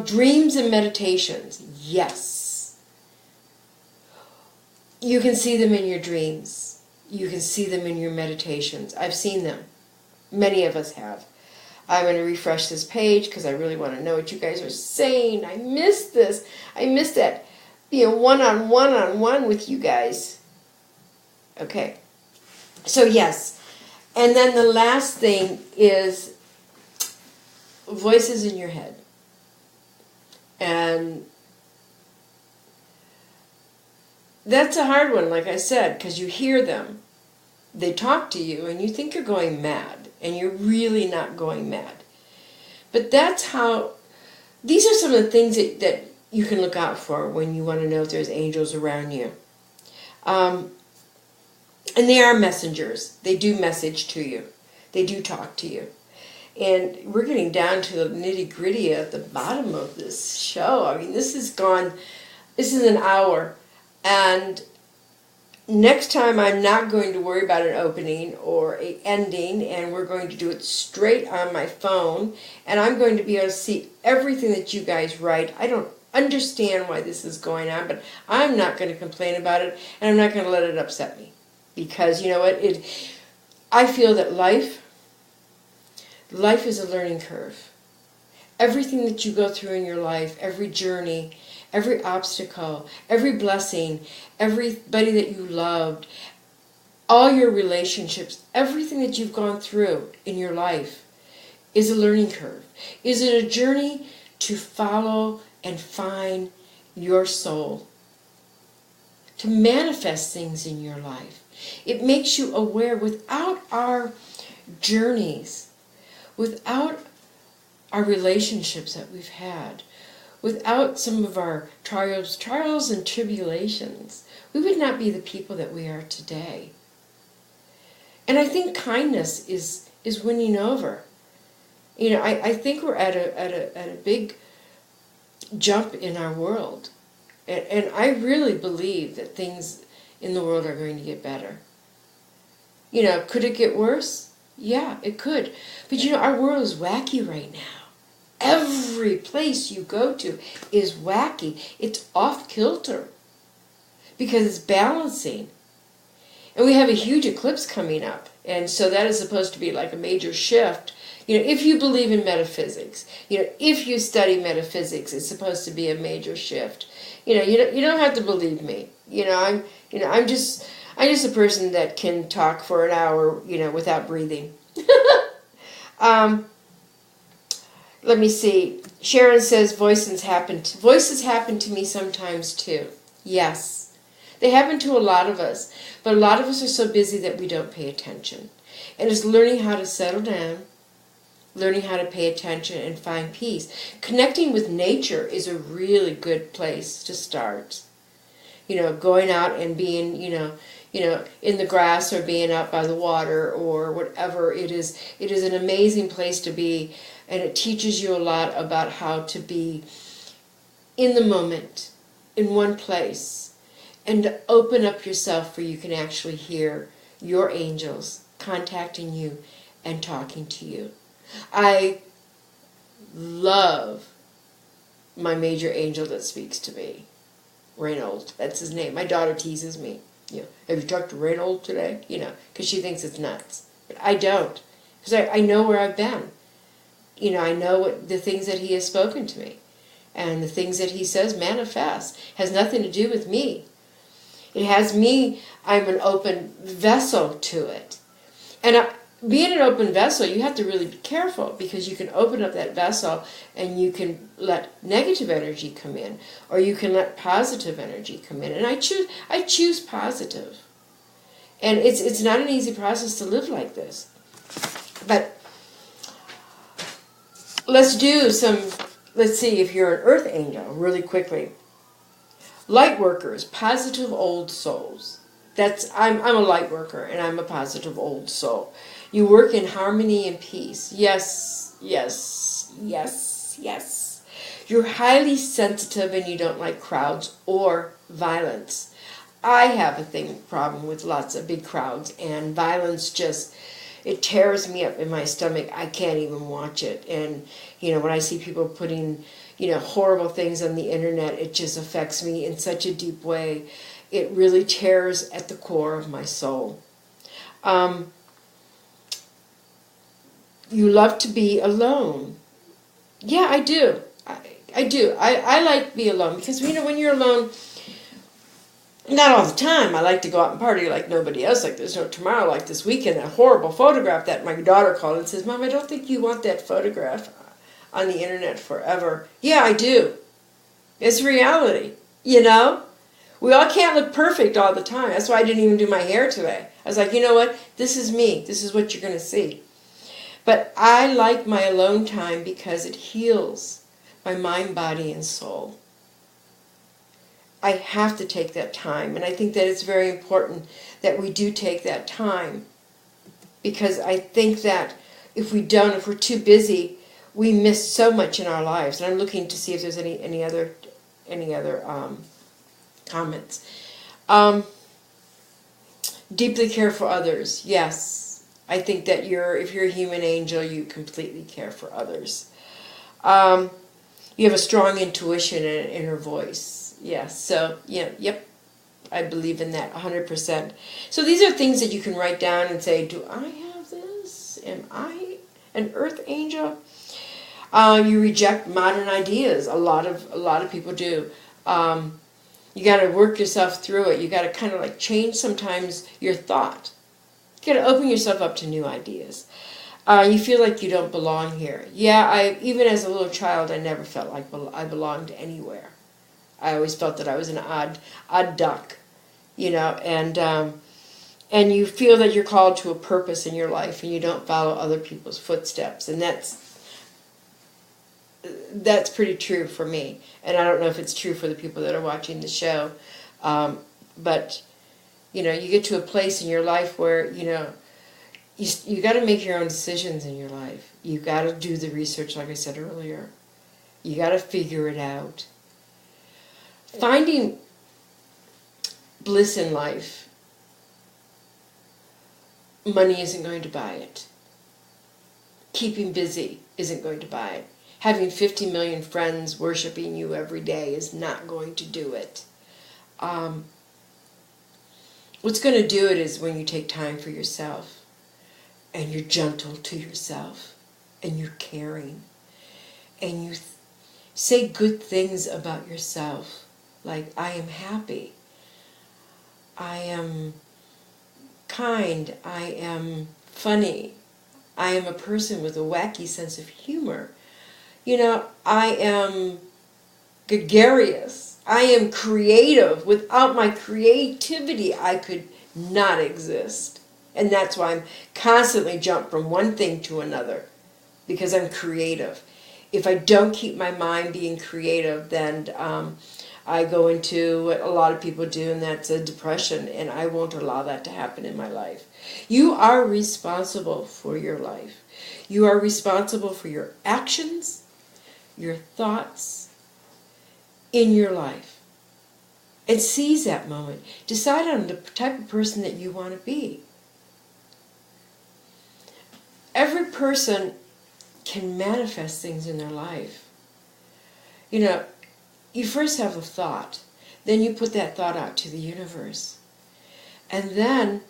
[SPEAKER 1] Dreams and meditations, yes. You can see them in your dreams. You can see them in your meditations. I've seen them. Many of us have. I'm going to refresh this page because I really want to know what you guys are saying. I missed this. I missed that. One-on-one with you guys. Okay. So yes. And then the last thing is voices in your head. And that's a hard one, like I said, because you hear them. They talk to you and you think you're going mad, and you're really not going mad. But that's how, these are some of the things that you can look out for when you want to know if there's angels around you. And they are messengers. They do message to you. They do talk to you. And we're getting down to the nitty-gritty at the bottom of this show. I mean, this is an hour. And next time I'm not going to worry about an opening or an ending, and we're going to do it straight on my phone. And I'm going to be able to see everything that you guys write. I don't understand why this is going on, but I'm not going to complain about it, and I'm not going to let it upset me. Because, you know what, I feel that life is a learning curve. Everything that you go through in your life, every journey, every obstacle, every blessing, everybody that you loved, all your relationships, everything that you've gone through in your life is a learning curve. Is it a journey to follow and find your soul, to manifest things in your life? It makes you aware. Without our journeys, without our relationships that we've had, without some of our trials and tribulations, we would not be the people that we are today. And I think kindness is winning over. You know, I think we're at a big jump in our world. And I really believe that things in the world are going to get better. You know, could it get worse? Yeah, it could. But you know, our world is wacky right now. Every place you go to is wacky. It's off kilter because it's balancing. And we have a huge eclipse coming up. And so that is supposed to be like a major shift. You know, if you believe in metaphysics, you know, if you study metaphysics, it's supposed to be a major shift. You know, you don't have to believe me. I'm just a person that can talk for an hour, you know, without breathing. Let me see. Sharon says voices happen to me sometimes too. Yes, they happen to a lot of us, but a lot of us are so busy that we don't pay attention. And it's learning how to settle down, learning how to pay attention and find peace. Connecting with nature is a really good place to start. You know, going out and being, you know, in the grass or being out by the water or whatever it is. It is an amazing place to be, and it teaches you a lot about how to be in the moment, in one place, and to open up yourself where you can actually hear your angels contacting you and talking to you. I love my major angel that speaks to me. Reynold, that's his name. My daughter teases me. You know, have you talked to Reynold today? You know, because she thinks it's nuts. But I don't. Because I know where I've been. You know, I know what the things that he has spoken to me. And the things that he says manifest. Has nothing to do with me. It has me, I'm an open vessel to it. And being an open vessel, you have to really be careful, because you can open up that vessel and you can let negative energy come in, or you can let positive energy come in. And I choose positive. And it's not an easy process to live like this. But let's see if you're an earth angel really quickly. Light workers, positive old souls. I'm a light worker, and I'm a positive old soul. You work in harmony and peace. Yes, yes, yes, yes. You're highly sensitive, and you don't like crowds or violence. I have a problem with lots of big crowds, and violence it tears me up in my stomach. I can't even watch it. And, you know, when I see people putting, you know, horrible things on the internet, it just affects me in such a deep way. It really tears at the core of my soul. You love to be alone. Yeah, I do. I do. I like to be alone, because, you know, when you're alone, not all the time. I like to go out and party like nobody else. Like there's no tomorrow. Like this weekend, that horrible photograph that my daughter called and says, "Mom, I don't think you want that photograph on the internet forever." Yeah, I do. It's reality, you know? We all can't look perfect all the time. That's why I didn't even do my hair today. I was like, you know what? This is me. This is what you're going to see. But I like my alone time because it heals my mind, body, and soul. I have to take that time, and I think that it's very important that we do take that time, because I think that if we're too busy, we miss so much in our lives. And I'm looking to see if there's any other comments. Deeply care for others. Yes, I think that if you're a human angel, you completely care for others. You have a strong intuition and an inner voice. Yes, so, yeah, yep, I believe in that 100%. So these are things that you can write down and say, do I have this? Am I an earth angel? You reject modern ideas. A lot of people do. You got to work yourself through it. You got to kind of like change sometimes your thought. You got to open yourself up to new ideas. You feel like you don't belong here. Yeah, even as a little child, I never felt like I belonged anywhere. I always felt that I was an odd duck, you know, and you feel that you're called to a purpose in your life, and you don't follow other people's footsteps, and that's pretty true for me. And I don't know if it's true for the people that are watching the show, but you know, you get to a place in your life where you got to make your own decisions in your life. You got to do the research, like I said earlier. You got to figure it out. Finding bliss in life, money isn't going to buy it. Keeping busy isn't going to buy it. Having 50 million friends worshiping you every day is not going to do it. What's going to do it is when you take time for yourself, and you're gentle to yourself, and you're caring, and you say good things about yourself, like, I am happy, I am kind, I am funny, I am a person with a wacky sense of humor, you know, I am gregarious, I am creative. Without my creativity, I could not exist. And that's why I'm constantly jump from one thing to another, because I'm creative. If I don't keep my mind being creative, then I go into what a lot of people do, and that's a depression, and I won't allow that to happen in my life. You are responsible for your life. You are responsible for your actions, your thoughts in your life. And seize that moment. Decide on the type of person that you want to be. Every person can manifest things in their life. You know, you first have a thought, then you put that thought out to the universe. And then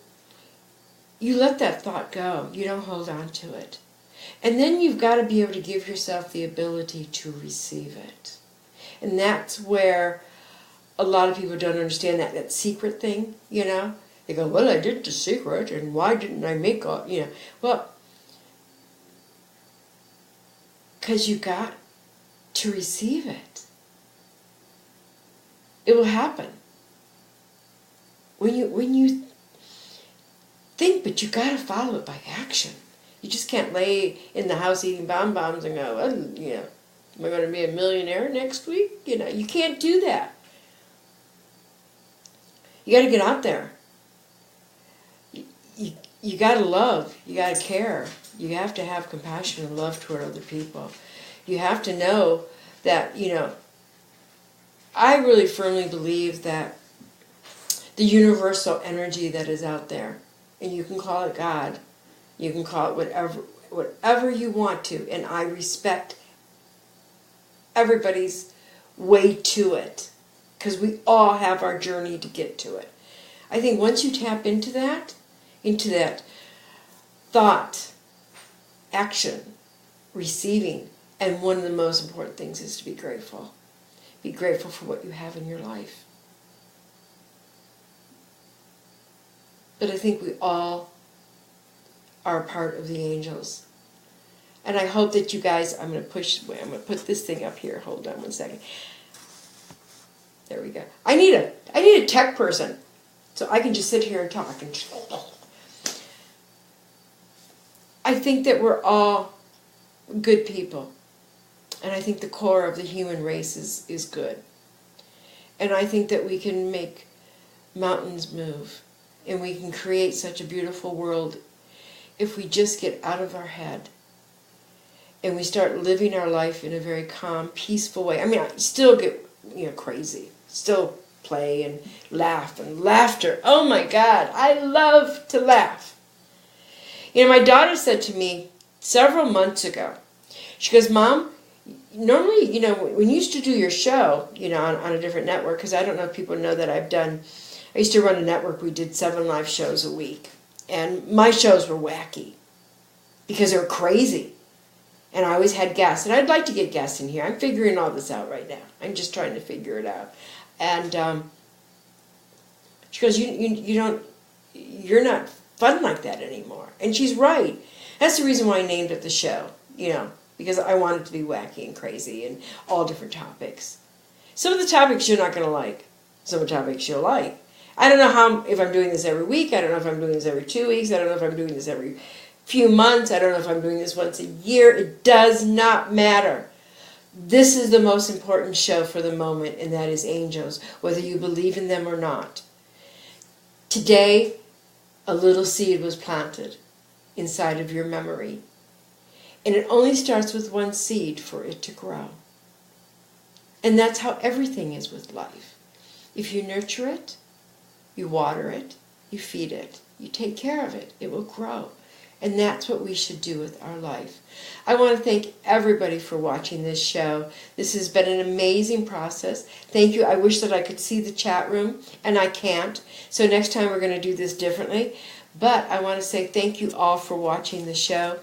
[SPEAKER 1] you let that thought go. You don't hold on to it. And then you've got to be able to give yourself the ability to receive it. And that's where a lot of people don't understand that secret thing, you know. They go, well, I did the secret, and why didn't I make all, you know. Well, because you got to receive it. It will happen. When you think, but you got to follow it by action. You just can't lay in the house eating bonbons and go, well, you know, am I going to be a millionaire next week? You know, you can't do that. You got to get out there. You got to love. You got to care. You have to have compassion and love toward other people. You have to know that, you know, I really firmly believe that the universal energy that is out there, and you can call it God, you can call it whatever you want to, and I respect everybody's way to it, because we all have our journey to get to it. I think once you tap into that thought, action, receiving, and one of the most important things is to be grateful. Be grateful for what you have in your life. But I think we all are a part of the angels. And I hope that you guys, I'm going to put this thing up here. Hold on one second. There we go. I need a tech person, so I can just sit here and talk. And I think that we're all good people. And I think the core of the human race is good. And I think that we can make mountains move. And we can create such a beautiful world if we just get out of our head. And we start living our life in a very calm, peaceful way. I mean, I still get, you know, crazy. Still play and laugh, and laughter. Oh my God, I love to laugh. You know, my daughter said to me several months ago, she goes, Mom, normally, you know, when you used to do your show, you know, on a different network, because I don't know if people know that I used to run a network, we did 7 live shows a week. And my shows were wacky, because they were crazy. And I always had guests, and I'd like to get guests in here. I'm figuring all this out right now. I'm just trying to figure it out. And she goes, you're not fun like that anymore. And she's right. That's the reason why I named it the show, because I want it to be wacky and crazy and all different topics. Some of the topics you're not going to like. Some of the topics you'll like. I don't know if I'm doing this every week. I don't know if I'm doing this every 2 weeks. I don't know if I'm doing this every few months. I don't know if I'm doing this once a year. It does not matter. This is the most important show for the moment, and that is angels, whether you believe in them or not. Today, a little seed was planted inside of your memory. And it only starts with one seed for it to grow. And that's how everything is with life. If you nurture it, you water it, you feed it, you take care of it, it will grow. And that's what we should do with our life. I want to thank everybody for watching this show. This has been an amazing process. Thank you. I wish that I could see the chat room, and I can't. So next time we're going to do this differently. But I want to say thank you all for watching the show.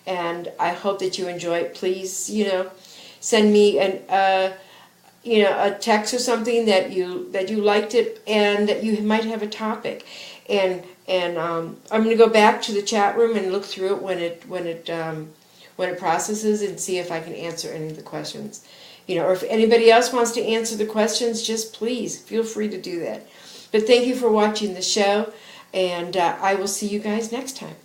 [SPEAKER 1] And I hope that you enjoy it. Please, send me a text or something that you liked it and that you might have a topic. And I'm going to go back to the chat room and look through it when it processes and see if I can answer any of the questions. Or if anybody else wants to answer the questions, just please feel free to do that. But thank you for watching the show, and I will see you guys next time.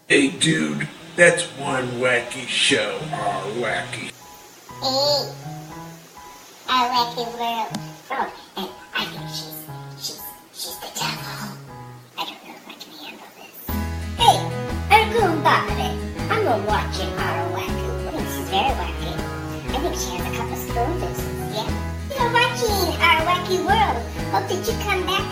[SPEAKER 2] Hey dude, that's one wacky show, our wacky.
[SPEAKER 3] Hey, our wacky world. Oh, and I think she's the devil. I don't know if I can handle this. Hey, I'm going back at it. I'm gonna watch it, our wacky world. I think she's very wacky. I think she has a couple spoons. Yeah. You're watching our wacky world. Hope that you come back